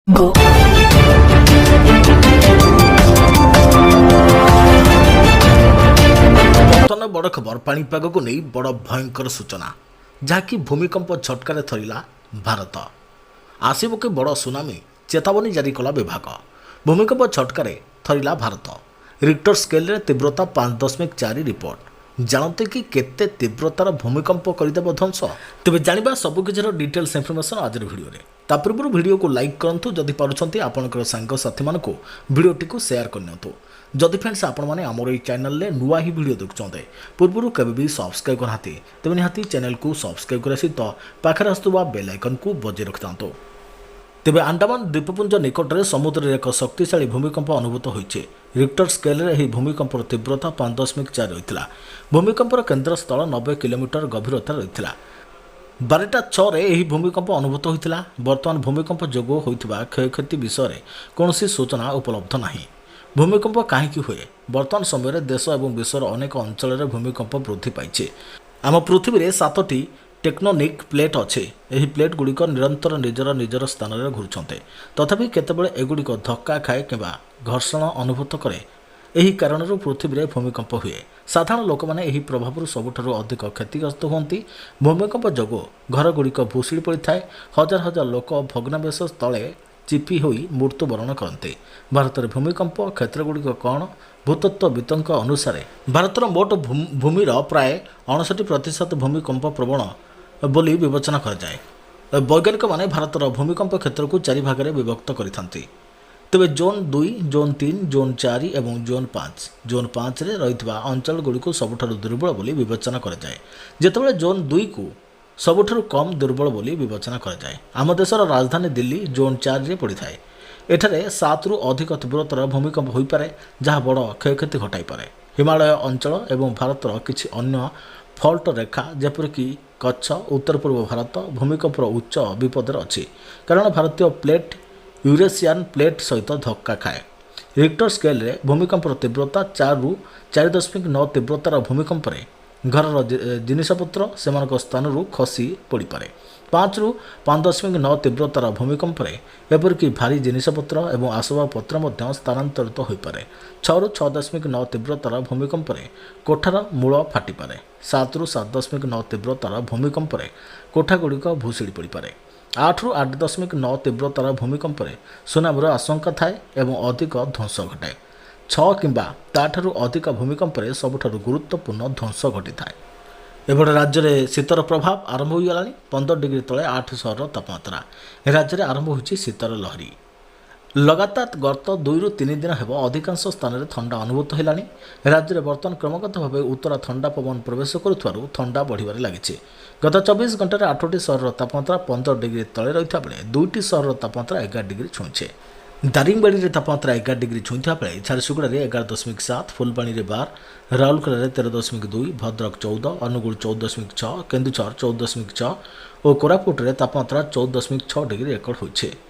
Go. ବର୍ତ୍ତମାନ ବଡ଼ ଖବର ପାଣିପାଗକୁ ନେଇ ବଡ଼ ଭୟଙ୍କର ସୂଚନା ଯାହାକି ଭୂମିକମ୍ପ ଝଟକାରେ ଥରିଲା ଭାରତ। ଆସିବ କି ବଡ଼ ସୁନାମି ଚେତାବନୀ ଜାରି କଲା ବିଭାଗ। ଭୂମିକମ୍ପ ଝଟକାରେ ଥରିଲା ଭାରତ। ରିକ୍ଟର ସ୍କେଲରେ ତୀବ୍ରତା 5.4 ରିପୋର୍ଟ। ଜାଣନ୍ତି କି କେତେ ତୀବ୍ରତାର ଭୂମିକମ୍ପ କରିଦେବ ଧ୍ୱଂସ? ତେବେ ଜାଣିବା ସବୁକିଛିର ଡିଟେଲ୍ସ ଇନଫର୍ମେସନ୍ ଆଜିର ଭିଡ଼ିଓରେ। ତା ପୂର୍ବରୁ ଭିଡ଼ିଓକୁ ଲାଇକ୍ କରନ୍ତୁ, ଯଦି ପାରୁଛନ୍ତି ଆପଣଙ୍କର ସାଙ୍ଗସାଥୀମାନଙ୍କୁ ଭିଡ଼ିଓଟିକୁ ସେୟାର କରିନିଅନ୍ତୁ। ଯଦି ଫ୍ରେଣ୍ଡସ୍ ଆପଣମାନେ ଆମର ଏହି ଚ୍ୟାନେଲରେ ନୂଆ ହିଁ ଭିଡ଼ିଓ ଦେଖୁଛନ୍ତି, ପୂର୍ବରୁ କେବେ ବି ସବସ୍କ୍ରାଇବ୍ କରିନାହାନ୍ତି, ତେବେ ନିହାତି ଚ୍ୟାନେଲକୁ ସବସ୍କ୍ରାଇବ୍ କରିବା ସହିତ ପାଖରେ ଆସୁଥିବା ବେଲ୍ ଆଇକନ୍କୁ ବଜାଇ ରଖିଥାନ୍ତୁ। ତେବେ ଆଣ୍ଡାମାନ ଦ୍ୱୀପପୁଞ୍ଜ ନିକଟରେ ସମୁଦ୍ରରେ ଏକ ଶକ୍ତିଶାଳୀ ଭୂମିକମ୍ପ ଅନୁଭୂତ ହୋଇଛି। ରିକ୍ଟର ସ୍କେଲରେ ଏହି ଭୂମିକମ୍ପର ତୀବ୍ରତା 5.4 ରହିଥିଲା। ଭୂମିକମ୍ପର କେନ୍ଦ୍ରସ୍ଥଳ 90 କିଲୋମିଟର ଗଭୀରତାରେ ରହିଥିଲା। 12:06ରେ ଏହି ଭୂମିକମ୍ପ ଅନୁଭୂତ ହୋଇଥିଲା। ବର୍ତ୍ତମାନ ଭୂମିକମ୍ପ ଯୋଗୁଁ ହୋଇଥିବା କ୍ଷୟକ୍ଷତି ବିଷୟରେ କୌଣସି ସୂଚନା ଉପଲବ୍ଧ ନାହିଁ। ଭୂମିକମ୍ପ କାହିଁକି ହୁଏ? ବର୍ତ୍ତମାନ ସମୟରେ ଦେଶ ଏବଂ ବିଶ୍ୱର ଅନେକ ଅଞ୍ଚଳରେ ଭୂମିକମ୍ପ ବୃଦ୍ଧି ପାଇଛି। ଆମ ପୃଥିବୀରେ 7ଟି ଟେକ୍ଟୋନିକ୍ ପ୍ଲେଟ୍ ଅଛି। ଏହି ପ୍ଲେଟ୍ ଗୁଡ଼ିକ ନିରନ୍ତର ନିଜର ସ୍ଥାନରେ ଘୁରୁଛନ୍ତି। ତଥାପି କେତେବେଳେ ଏଗୁଡ଼ିକ ଧକ୍କା ଖାଏ କିମ୍ବା ଘର୍ଷଣ ଅନୁଭୂତ କରେ। ଏହି କାରଣରୁ ପୃଥିବୀରେ ଭୂମିକମ୍ପ ହୁଏ। ସାଧାରଣ ଲୋକମାନେ ଏହି ପ୍ରଭାବରୁ ସବୁଠାରୁ ଅଧିକ କ୍ଷତିଗ୍ରସ୍ତ ହୁଅନ୍ତି। ଭୂମିକମ୍ପ ଯୋଗୁଁ ଘରଗୁଡ଼ିକ ଭୁଶୁଡ଼ି ପଡ଼ିଥାଏ। ହଜାର ହଜାର ଲୋକ ଭଗ୍ନାବଶେଷ ତଳେ ଚିପି ହୋଇ ମୃତ୍ୟୁବରଣ କରନ୍ତି। ଭାରତରେ ଭୂମିକମ୍ପ କ୍ଷେତ୍ରଗୁଡ଼ିକ କ'ଣ? ଭୂତତ୍ତ୍ୱବିତଙ୍କ ଅନୁସାରେ ଭାରତର ମୋଟ ଭୂମିର ପ୍ରାୟ 59% ଭୂମିକମ୍ପ ପ୍ରବଣ ବୋଲି ବିବେଚନା କରାଯାଏ। ବୈଜ୍ଞାନିକମାନେ ଭାରତର ଭୂମିକମ୍ପ କ୍ଷେତ୍ରକୁ 4 ଭାଗରେ ବିଭକ୍ତ କରିଥାନ୍ତି। ତେବେ ଜୋନ୍ 2, ଜୋନ୍ 3, ଜୋନ୍ 4 ଏବଂ ଜୋନ୍ 5। ଜୋନ୍ 5ରେ ରହିଥିବା ଅଞ୍ଚଳଗୁଡ଼ିକୁ ସବୁଠାରୁ ଦୁର୍ବଳ ବୋଲି ବିବେଚନା କରାଯାଏ, ଯେତେବେଳେ ଜୋନ୍ 2କୁ ସବୁଠାରୁ କମ୍ ଦୁର୍ବଳ ବୋଲି ବିବେଚନା କରାଯାଏ। ଆମ ଦେଶର ରାଜଧାନୀ ଦିଲ୍ଲୀ ଜୋନ୍ 4ରେ ପଡ଼ିଥାଏ। ଏଠାରେ 7ରୁ ଅଧିକ ତୀବ୍ରତାର ଭୂମିକମ୍ପ ହୋଇପାରେ, ଯାହା ବଡ଼ କ୍ଷୟକ୍ଷତି ଘଟାଇପାରେ। ହିମାଳୟ ଅଞ୍ଚଳ ଏବଂ ଭାରତର କିଛି ଅନ୍ୟ ଫଲ୍ଟ ରେଖା ଯେପରିକି କଚ୍ଛ, ଉତ୍ତର ପୂର୍ବ ଭାରତ ଭୂମିକମ୍ପର ଉଚ୍ଚ ବିପଦରେ ଅଛି, କାରଣ ଭାରତୀୟ ପ୍ଲେଟ୍ ୟୁରେସିଆନ୍ ପ୍ଲେଟ୍ ସହିତ ଧକ୍କା ଖାଏ। ରିକ୍ଟର ସ୍କେଲରେ ଭୂମିକମ୍ପର ତୀବ୍ରତା 4ରୁ 4.9 ତୀବ୍ରତାର ଭୂମିକମ୍ପରେ ଘରର ଜିନିଷପତ୍ର ସେମାନଙ୍କ ସ୍ଥାନରୁ ଖସି ପଡ଼ିପାରେ। 5ରୁ 5.9 ତୀବ୍ରତାର ଭୂମିକମ୍ପରେ ଏପରିକି ଭାରୀ ଜିନିଷପତ୍ର ଏବଂ ଆସବାବପତ୍ର ମଧ୍ୟ ସ୍ଥାନାନ୍ତରିତ ହୋଇପାରେ। 6ରୁ 6.9 ତୀବ୍ରତାର ଭୂମିକମ୍ପରେ କୋଠାର ମୂଳ ଫାଟିପାରେ। 7ରୁ 7.9 ତୀବ୍ରତାର ଭୂମିକମ୍ପରେ କୋଠାଗୁଡ଼ିକ ଭୁଶୁଡ଼ି ପଡ଼ିପାରେ। 8ରୁ 8.9 ତୀବ୍ରତାର ଭୂମିକମ୍ପରେ ସୁନାମିର ଆଶଙ୍କା ଥାଏ ଏବଂ ଅଧିକ ଧ୍ୱଂସ ଘଟାଏ। 6 କିମ୍ବା ତାଠାରୁ ଅଧିକ ଭୂମିକମ୍ପରେ ସବୁଠାରୁ ଗୁରୁତ୍ୱପୂର୍ଣ୍ଣ ଧ୍ୱଂସ ଘଟିଥାଏ। ଏଭଳି ରାଜ୍ୟରେ ଶୀତର ପ୍ରଭାବ ଆରମ୍ଭ ହୋଇଗଲାଣି। 15 ଡିଗ୍ରୀ ତଳେ 8 ସହରର ତାପମାତ୍ରା। ରାଜ୍ୟରେ ଆରମ୍ଭ ହୋଇଛି ଶୀତର ଲହରୀ। ଲଗାତାର ଗତ 2ରୁ 3 ଦିନ ହେବ ଅଧିକାଂଶ ସ୍ଥାନରେ ଥଣ୍ଡା ଅନୁଭୂତ ହେଲାଣି। ରାଜ୍ୟରେ ବର୍ତ୍ତମାନ କ୍ରମାଗତ ଭାବେ ଉତ୍ତର ଥଣ୍ଡା ପବନ ପ୍ରବେଶ କରୁଥିବାରୁ ଥଣ୍ଡା ବଢ଼ିବାରେ ଲାଗିଛି। ଗତ 24 ଘଣ୍ଟାରେ 8ଟି ସହରର ତାପମାତ୍ରା 15 ଡିଗ୍ରୀ ତଳେ ରହିଥିବା ବେଳେ 2ଟି ସହରର ତାପମାତ୍ରା 11 ଡିଗ୍ରୀ ଛୁଇଁଛି। ଦାରିଙ୍ଗବାଡ଼ିରେ ତାପମାତ୍ରା 11 ଡିଗ୍ରୀ ଛୁଇଁଥିବା ବେଳେ ଝାରସୁଗୁଡ଼ାରେ 11.7, ଫୁଲବାଣୀରେ 12, ରାଉରକେଲାରେ 13.2, ଭଦ୍ରକ 14, ଅନୁଗୁଳ 14.6, କେନ୍ଦୁଝର 14.6 ଓ କୋରାପୁଟରେ ତାପମାତ୍ରା 14.6 ଡିଗ୍ରୀ ରେକର୍ଡ ହୋଇଛି।